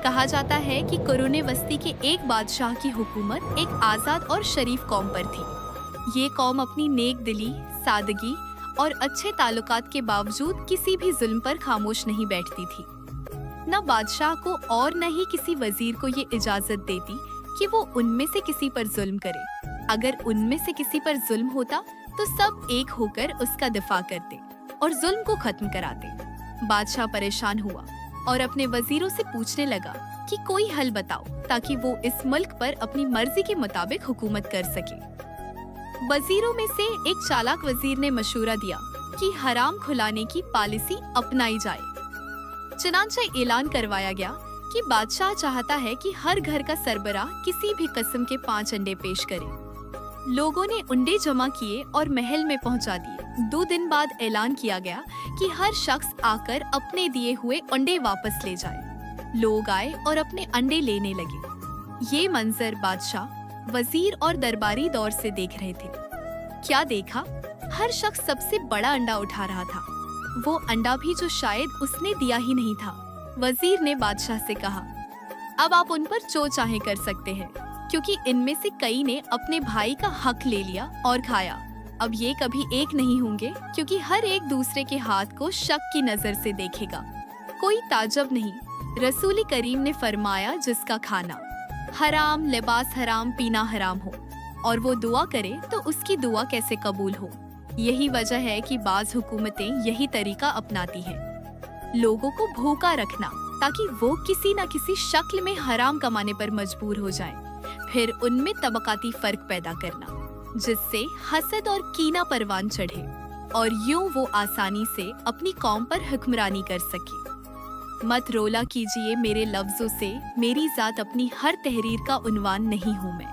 कहा जाता है कि कुरुने वस्ती के एक बादशाह की हुकूमत एक आजाद और शरीफ कौम पर थी। ये कौम अपनी नेक दिली, सादगी और अच्छे ताल्लुकात के बावजूद किसी भी जुल्म पर खामोश नहीं बैठती थी। न बादशाह को और न ही किसी वजीर को ये इजाजत देती कि वो उनमें से किसी पर जुल्म करे। अगर उनमें से किसी पर जुल्म होता तो सब एक होकर उसका दिफा करते और जुल्म को खत्म कराते। बादशाह परेशान हुआ और अपने वजीरों से पूछने लगा कि कोई हल बताओ ताकि वो इस मुल्क पर अपनी मर्जी के मुताबिक हुकूमत कर सके। वजीरों में से एक चालाक वजीर ने मशूरा दिया कि हराम खुलाने की पॉलिसी अपनाई जाए। चनांचे ऐलान करवाया गया कि बादशाह चाहता है कि हर घर का सरबराह किसी भी किस्म के 5 अंडे पेश करे। लोगों ने अंडे जमा किए और महल में पहुंचा दिए। 2 दिन बाद ऐलान किया गया कि हर शख्स आकर अपने दिए हुए अंडे वापस ले जाए। लोग आए और अपने अंडे लेने लगे। ये मंजर बादशाह, वजीर और दरबारी दौर से देख रहे थे। क्या देखा? हर शख्स सबसे बड़ा अंडा उठा रहा था, वो अंडा भी जो शायद उसने दिया ही नहीं था। वजीर ने बादशाह से कहा, अब आप उन पर जो चाहे कर सकते हैं, क्योंकि इनमें से कई ने अपने भाई का हक ले लिया और खाया। अब ये कभी एक नहीं होंगे, क्योंकि हर एक दूसरे के हाथ को शक की नजर से देखेगा। कोई ताज्जुब नहीं, रसूल करीम ने फरमाया, जिसका खाना हराम, लिबास हराम, पीना हराम हो और वो दुआ करे तो उसकी दुआ कैसे कबूल हो। यही वजह है कि बाज़ हुकूमतें यही तरीका अपनाती हैं, लोगों को भूखा रखना ताकि वो किसी न किसी शक्ल में हराम कमाने पर मजबूर हो जाएं, फिर उनमें तबकाती फर्क पैदा करना जिससे हसद और कीना परवान चढ़े और यूं वो आसानी से अपनी कौम पर हुक्मरानी कर सके। मत रोला कीजिए मेरे लफ्जों से, मेरी जात अपनी हर तहरीर का उन्वान नहीं हूँ मैं।